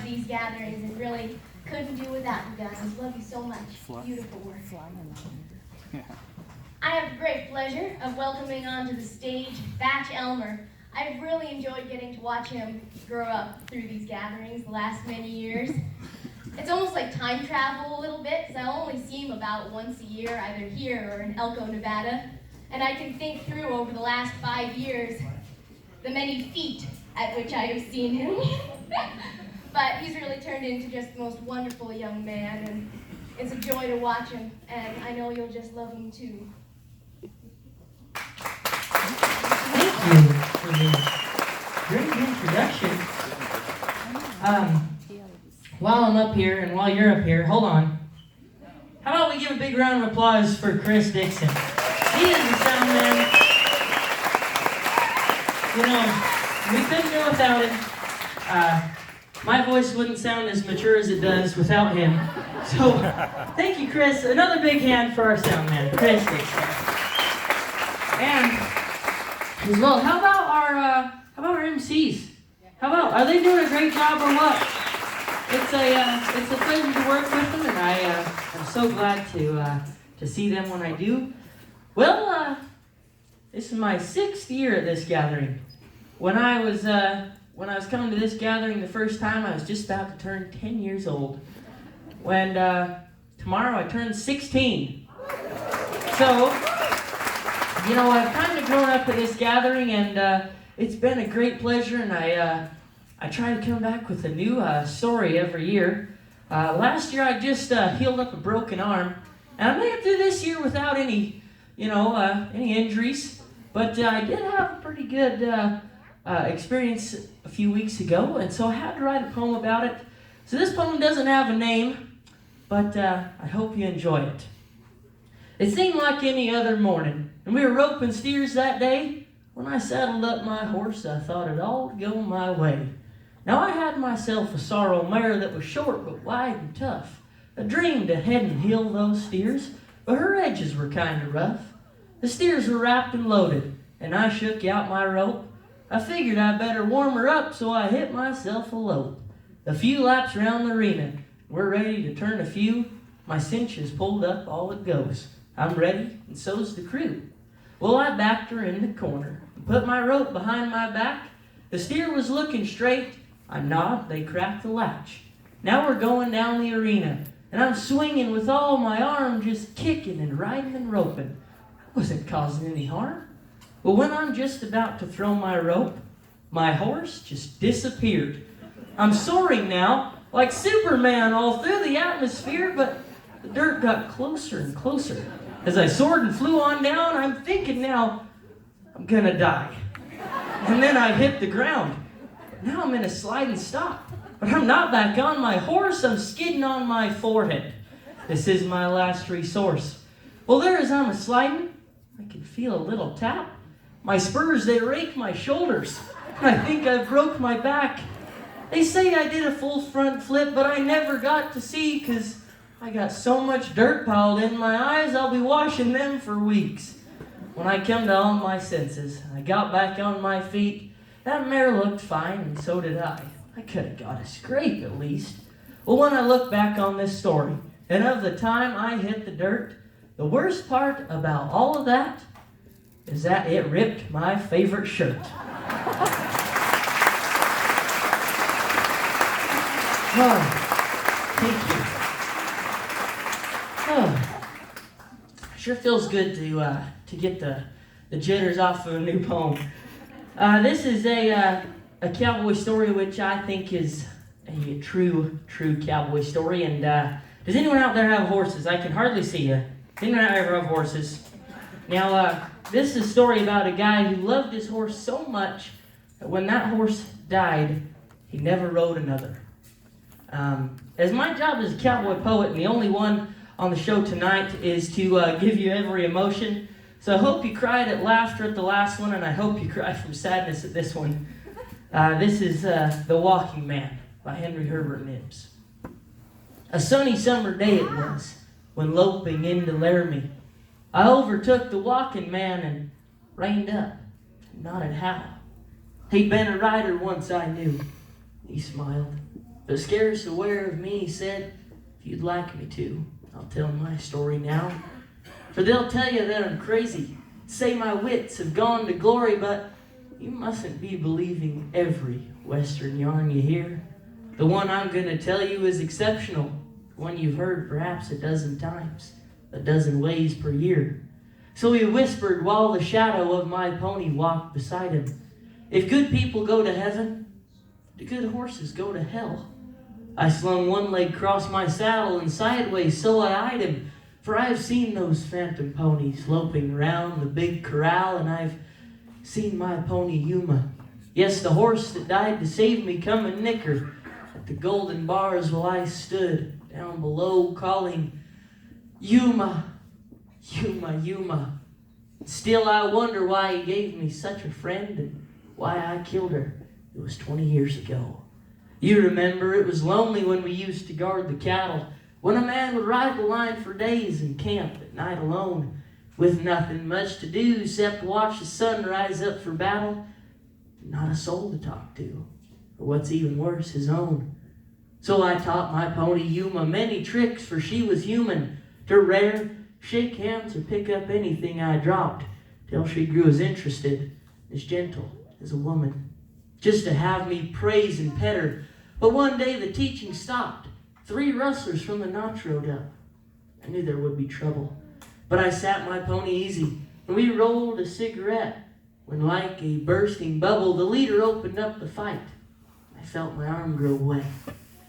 these gatherings and really couldn't do without you guys. Love you so much. Beautiful work. I have the great pleasure of welcoming onto the stage Thatch Elmer. I've really enjoyed getting to watch him grow up through these gatherings the last many years. It's almost like time travel a little bit, because I only see him about once a year, either here or in Elko, Nevada. And I can think through over the last 5 years the many feet at which I have seen him. But he's really turned into just the most wonderful young man, and it's a joy to watch him, and I know you'll just love him too. Thank you for the great introduction. While I'm up here and while you're up here, hold on. How about we give a big round of applause for Chris Dixon? He is the sound man. You know, we couldn't do without him. My voice wouldn't sound as mature as it does without him. So, thank you, Chris. Another big hand for our sound man, Chris Dixon. And as well, how about our MCs? How about, are they doing a great job or what? It's a pleasure to work with them, and I'm so glad to see them when I do. Well, this is my 6th year at this gathering. When I was coming to this gathering the first time, I was just about to turn 10 years old. When tomorrow I turn 16. So, you know, I've kind of grown up at this gathering, and it's been a great pleasure, and I try to come back with a new story every year. Last year I just healed up a broken arm, and I made it through this year without any injuries. But I did have a pretty good experience a few weeks ago, and so I had to write a poem about it. So this poem doesn't have a name, but I hope you enjoy it. It seemed like any other morning, and we were roping steers that day. When I saddled up my horse, I thought it'd all go my way. Now I had myself a sorrel mare that was short but wide and tough. I dreamed to head and heel those steers, but her edges were kind of rough. The steers were wrapped and loaded, and I shook out my rope. I figured I'd better warm her up, so I hit myself a lope. A few laps round the arena, we're ready to turn a few. My cinch is pulled up, all it goes. I'm ready, and so's the crew. Well, I backed her in the corner, and put my rope behind my back. The steer was looking straight. I nod, they cracked the latch. Now we're going down the arena, and I'm swinging with all my arm, just kicking and riding and roping. I wasn't causing any harm. But when I'm just about to throw my rope, my horse just disappeared. I'm soaring now, like Superman, all through the atmosphere, but the dirt got closer and closer. As I soared and flew on down, I'm thinking now, I'm gonna die. And then I hit the ground. Now I'm in a slide and stop. But I'm not back on my horse, I'm skidding on my forehead. This is my last resource. Well, there as I'm a-sliding, I can feel a little tap. My spurs, they rake my shoulders. I think I broke my back. They say I did a full front flip, but I never got to see, 'cause I got so much dirt piled in my eyes, I'll be washing them for weeks. When I come to all my senses, I got back on my feet. That mare looked fine, and so did I. I could have got a scrape at least. Well, when I look back on this story, and of the time I hit the dirt, the worst part about all of that is that it ripped my favorite shirt. Oh, thank you. Oh, sure feels good to get the jitters off of a new poem. This is a cowboy story, which I think is a true cowboy story. And does anyone out there have horses? I can hardly see you. Does anyone out there have horses? Now, this is a story about a guy who loved his horse so much that when that horse died, he never rode another. As my job as a cowboy poet, and the only one on the show tonight, is to give you every emotion. So I hope you cried at laughter at the last one, and I hope you cried from sadness at this one. This is The Walking Man by Henry Herbert Nibbs. A sunny summer day it was, when loping into Laramie, I overtook the walking man and reined up and nodded how. He'd been a rider once, I knew. He smiled. but scarce aware of me, he said, if you'd like me to, I'll tell my story now. For they'll tell you that I'm crazy, say my wits have gone to glory, but you mustn't be believing every Western yarn you hear. The one I'm going to tell you is exceptional, one you've heard perhaps a dozen times, a dozen ways per year. So he whispered while the shadow of my pony walked beside him, if good people go to heaven, do good horses go to hell? I slung one leg across my saddle and sideways so I eyed him, for I've seen those phantom ponies loping round the big corral, and I've seen my pony Yuma, yes, the horse that died to save me, come and nick her at the golden bars while I stood down below calling, Yuma, Yuma, Yuma. Still I wonder why he gave me such a friend and why I killed her. It was 20 years ago. You remember it was lonely when we used to guard the cattle, when a man would ride the line for days and camp at night alone, with nothing much to do except watch the sun rise up for battle, not a soul to talk to, or what's even worse, his own. So I taught my pony Yuma many tricks, for she was human, to rear, shake hands, or pick up anything I dropped, till she grew as interested, as gentle as a woman, just to have me praise and pet her. But one day the teaching stopped. 3 rustlers from the notch rode up. I knew there would be trouble, but I sat my pony easy, and we rolled a cigarette, when like a bursting bubble, the leader opened up the fight. I felt my arm grow wet.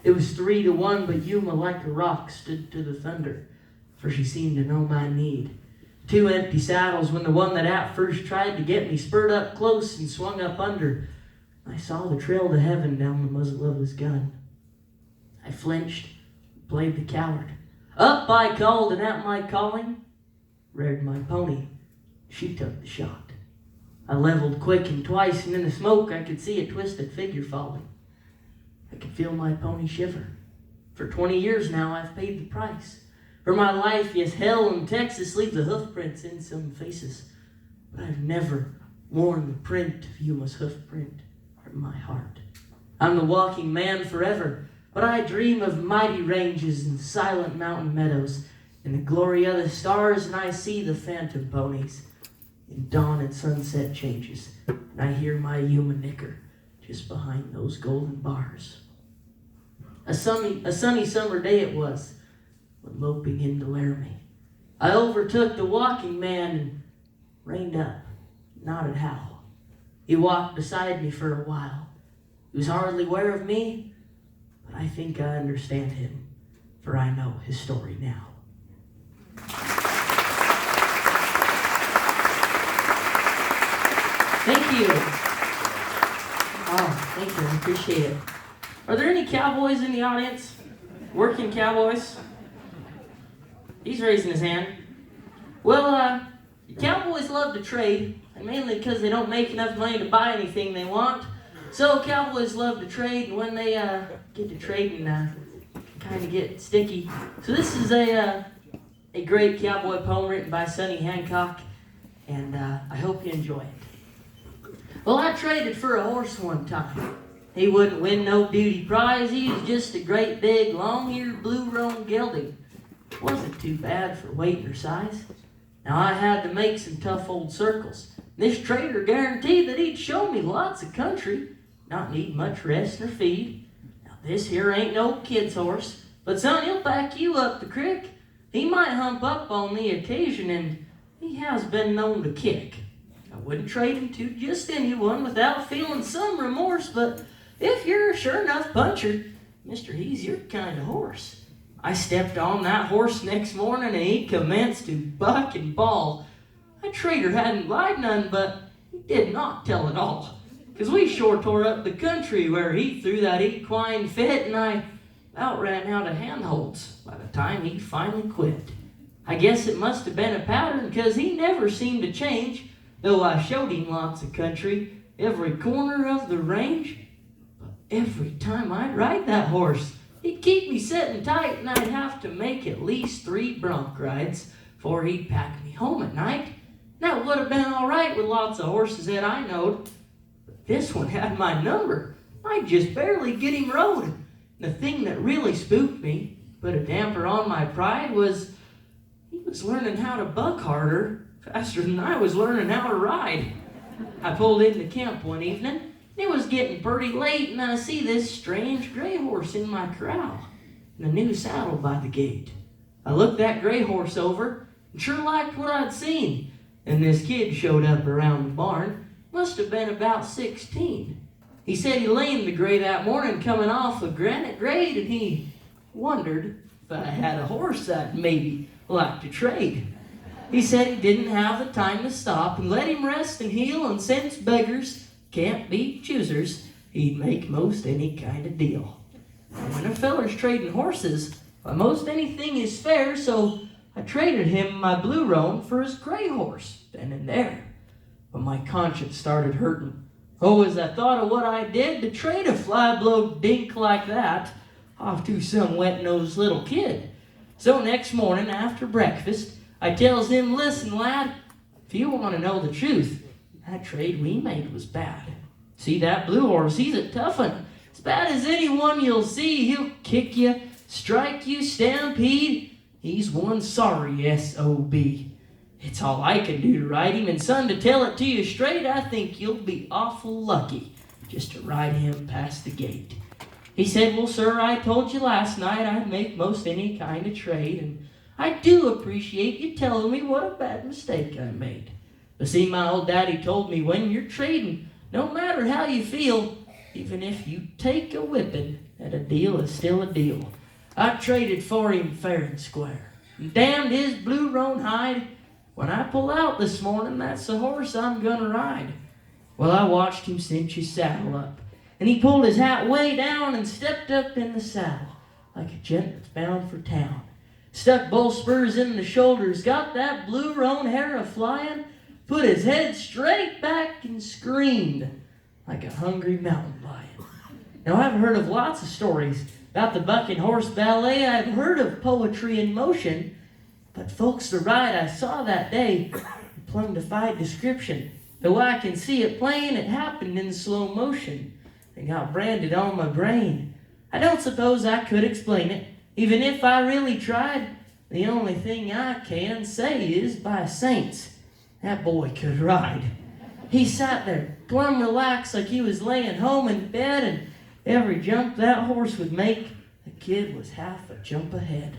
It was 3-1, but Yuma, like a rock, stood to the thunder, for she seemed to know my need. 2 empty saddles when the one that at first tried to get me spurred up close and swung up under. I saw the trail to heaven down the muzzle of his gun. I flinched, played the coward. Up I called, and at my calling, reared my pony. She took the shot. I leveled quick, and twice, and in the smoke I could see a twisted figure falling. I could feel my pony shiver. For 20 years now I've paid the price. For my life, yes, hell in Texas leaves the hoof prints in some faces. But I've never worn the print of Yuma's hoof print from my heart. I'm the walking man forever, but I dream of mighty ranges and silent mountain meadows, in the glory of the stars, and I see the phantom ponies in dawn and sunset changes, and I hear my Yuma nicker just behind those golden bars. A sunny summer day it was, when loping into Laramie, I overtook the walking man and reined up, nodded how. He walked beside me for a while. He was hardly aware of me, but I think I understand him, for I know his story now. Thank you. Oh, thank you. I appreciate it. Are there any cowboys in the audience? Working cowboys? He's raising his hand. Well, cowboys love to trade, and mainly because they don't make enough money to buy anything they want. So cowboys love to trade, and when they get to trading, kind of get sticky. So this is a great cowboy poem written by Sonny Hancock, and I hope you enjoy it. Well, I traded for a horse one time. He wouldn't win no beauty prize. He was just a great big long-eared blue roan gelding. Wasn't too bad for weight or size. Now I had to make some tough old circles. This trader guaranteed that he'd show me lots of country, not need much rest or feed. Now this here ain't no kid's horse, but son, he'll back you up the creek. He might hump up on the occasion, and he has been known to kick. I wouldn't trade him to just anyone without feeling some remorse, but if you're a sure enough puncher, Mister, he's your kind of horse. I stepped on that horse next morning, and he commenced to buck and bawl. That trader hadn't lied none, but he did not tell it all. 'Cause we sure tore up the country where he threw that equine fit, and I about ran out of handholds by the time he finally quit. I guess it must have been a pattern, 'cause he never seemed to change, though I showed him lots of country, every corner of the range. But every time I'd ride that horse, he'd keep me sitting tight, and I'd have to make at least 3 bronc rides before he'd pack me home at night. Now, it would have been all right with lots of horses that I knowed, but this one had my number. I'd just barely get him rode. The thing that really spooked me, put a damper on my pride, was he was learning how to buck harder faster than I was learning how to ride. I pulled into camp one evening. It was getting pretty late, and I see this strange gray horse in my corral and a new saddle by the gate. I looked that gray horse over and sure liked what I'd seen. And this kid showed up around the barn. Must have been about 16. He said he laned the gray that morning coming off a granite grade, and he wondered if I had a horse I'd maybe like to trade. He said he didn't have the time to stop and let him rest and heal, and since beggars can't be choosers, he'd make most any kind of deal. And when a feller's trading horses, why, most anything is fair, so I traded him my blue roan for his gray horse then and there. But my conscience started hurting. Oh, as I thought of what I did to trade a fly-blowed dink like that off to some wet-nosed little kid. So next morning after breakfast, I tells him, listen, lad, if you want to know the truth, that trade we made was bad. See, that blue horse, he's a tough one. As bad as anyone you'll see. He'll kick you, strike you, stampede. He's one sorry S.O.B. It's all I can do to ride him, and son, to tell it to you straight, I think you'll be awful lucky just to ride him past the gate. He said, well, sir, I told you last night I'd make most any kind of trade, and I do appreciate you telling me what a bad mistake I made. But see, my old daddy told me when you're trading, no matter how you feel, even if you take a whipping, that a deal is still a deal. I traded for him fair and square, and damned his blue roan hide. When I pull out this morning, that's the horse I'm gonna ride. Well, I watched him cinch his saddle up, and he pulled his hat way down and stepped up in the saddle like a gent that's bound for town. Stuck both spurs in the shoulders, got that blue roan hair a-flying, put his head straight back and screamed like a hungry mountain lion. Now, I've heard of lots of stories about the bucking horse ballet. I've heard of poetry in motion, but folks, the ride I saw that day plumb defied description. Though I can see it plain, it happened in slow motion. It got branded on my brain. I don't suppose I could explain it, even if I really tried. The only thing I can say is, by saints, that boy could ride. He sat there, plumb relaxed, like he was laying home in bed, and every jump that horse would make, the kid was half a jump ahead.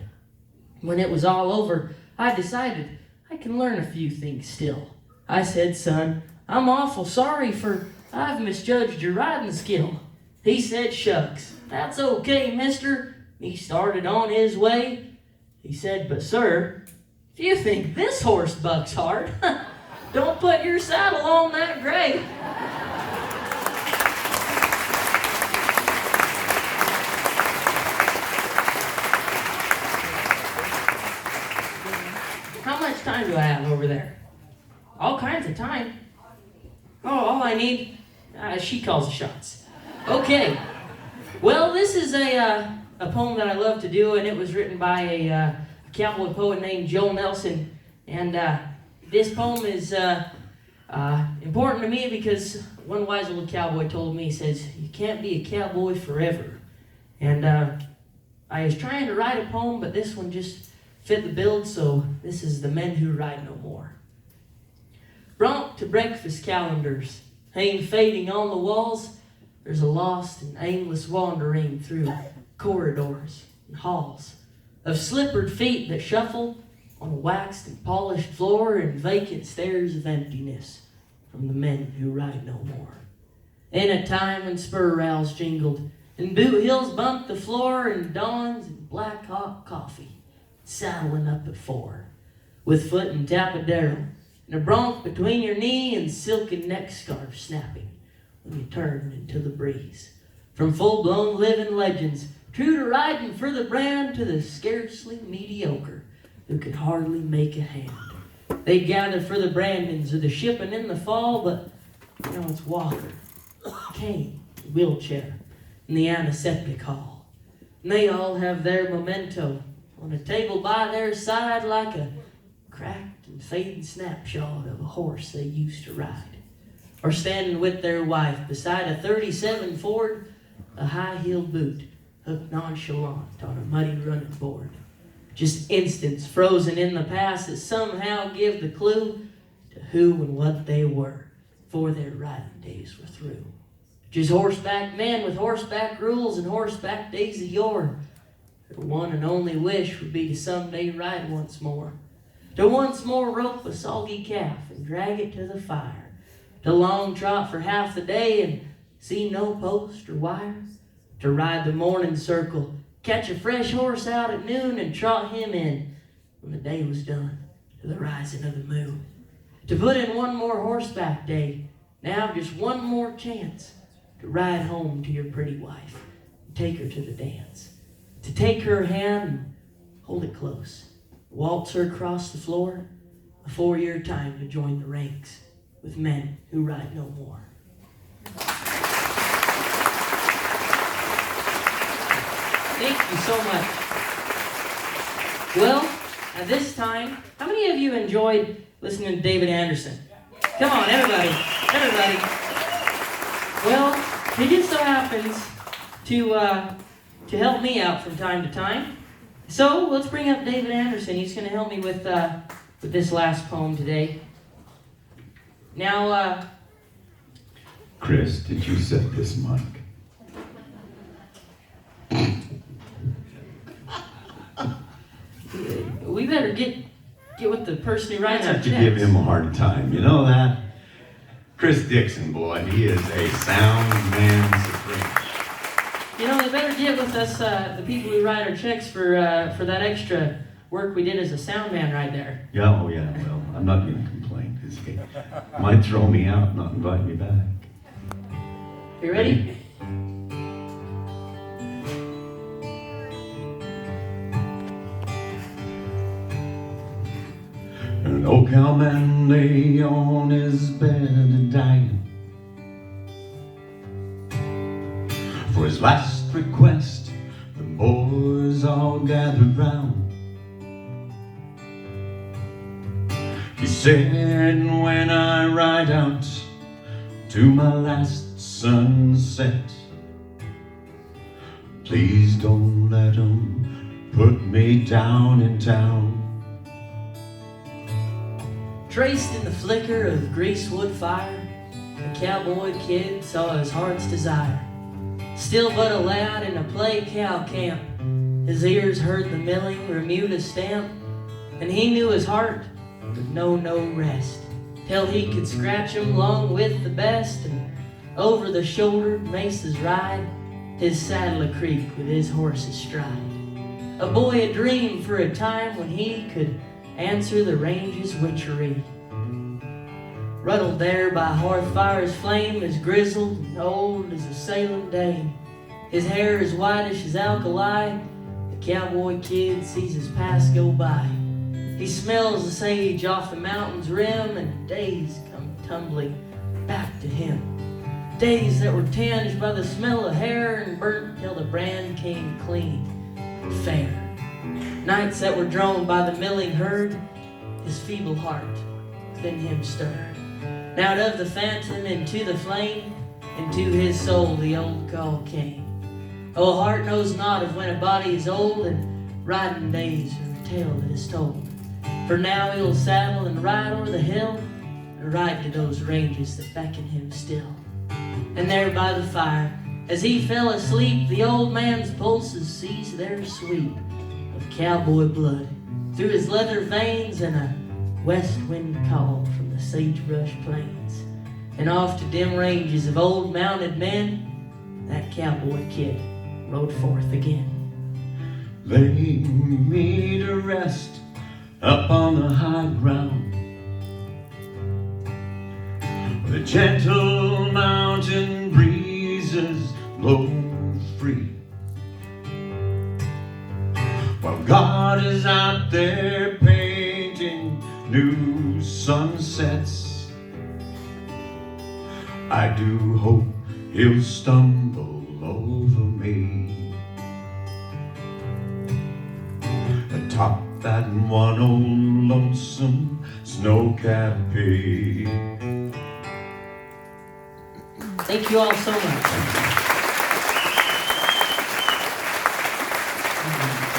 When it was all over, I decided I can learn a few things still. I said, son, I'm awful sorry for I've misjudged your riding skill. He said, shucks, that's okay, mister. He started on his way. He said, but sir, if you think this horse bucks hard, don't put your saddle on that gray. How much time do I have over there? All kinds of time. Oh, all I need, she calls the shots. Okay. Well, this is a poem that I love to do, and it was written by a cowboy poet named Joel Nelson. And this poem is important to me because one wise old cowboy told me, he says, you can't be a cowboy forever. And I was trying to write a poem, but this one just fit the build, so this is The Men Who Ride No More. Bronc to breakfast calendars hang fading on the walls. There's a lost and aimless wandering through corridors and halls of slippered feet that shuffle on a waxed and polished floor, and vacant stares of emptiness from the men who ride no more. In a time when spur rowels jingled and boot heels bumped the floor, and dawns and black hot coffee saddling up at 4, with foot and tapadero, and a bronc between your knee, and silken neck scarf snapping when you turn into the breeze. From full-blown living legends, true to riding for the brand, to the scarcely mediocre who could hardly make a hand. They gather for the Brandons or the shipping in the fall, but now it's Walker, cane, wheelchair, and the antiseptic hall. And they all have their memento on a table by their side, like a cracked and fading snapshot of a horse they used to ride. Or standing with their wife beside a 37 Ford, a high-heeled boot, hooked nonchalant on a muddy running board. Just instants frozen in the past that somehow give the clue to who and what they were before their riding days were through. Just horseback men with horseback rules and horseback days of yore. Their one and only wish would be to someday ride once more. To once more rope a soggy calf and drag it to the fire. To long trot for half the day and see no post or wire. To ride the morning circle, catch a fresh horse out at noon and trot him in when the day was done to the rising of the moon. To put in one more horseback day, now just one more chance to ride home to your pretty wife and take her to the dance. To take her hand and hold it close, waltz her across the floor before your time to join the ranks with men who ride no more. Thank you so much. Well, at this time, how many of you enjoyed listening to David Anderson? Come on, everybody. Well, he just so happens to help me out from time to time. So let's bring up David Anderson. He's going to help me with this last poem today. Now, Chris, did you set this mic? we better get with the person who writes I our have to checks. give him a hard time. You know that? Chris Dixon, boy, he is a sound man supreme. You know, they better get with us, the people who write our checks for that extra work we did as a sound man right there. Yeah, oh yeah, well, I'm not going to complain, because he might throw me out and not invite me back. You ready? An old cowman lay on his bed dying. For his last request, the boys all gathered round. He said, when I ride out to my last sunset, please don't let 'em put me down in town. Traced in the flicker of greasewood fire, the cowboy kid saw his heart's desire. Still but a lad in a play cow camp, his ears heard the milling Bermuda stamp, and he knew his heart would know no rest till he could scratch 'em long with the best, and over the shoulder mesas ride, his saddle a creak with his horse's stride. A boy a dream for a time when he could answer the range's witchery. Ruddled there by hearth fire's flame, as grizzled and old as a Salem dame. His hair as whitish as alkali, the cowboy kid sees his past go by. He smells the sage off the mountain's rim, and days come tumbling back to him. Days that were tinged by the smell of hair and burnt till the brand came clean and fair. Nights that were drawn by the milling herd, his feeble heart within him stirred. And out of the phantom into the flame, into his soul the old call came. Oh, a heart knows not of when a body is old, and riding days are a tale that is told. For now he'll saddle and ride o'er the hill, and ride to those ranges that beckon him still. And there by the fire, as he fell asleep, the old man's pulses seized their sweep of cowboy blood through his leather veins, and a west wind called from the sagebrush plains. And off to dim ranges of old mounted men, that cowboy kid rode forth again. Lay me to rest up on the high ground, the gentle mountain breezes blow free, while God is out there painting new sunsets. I do hope he'll stumble over me atop that one old lonesome snow-capped peak. Thank you all so much. you.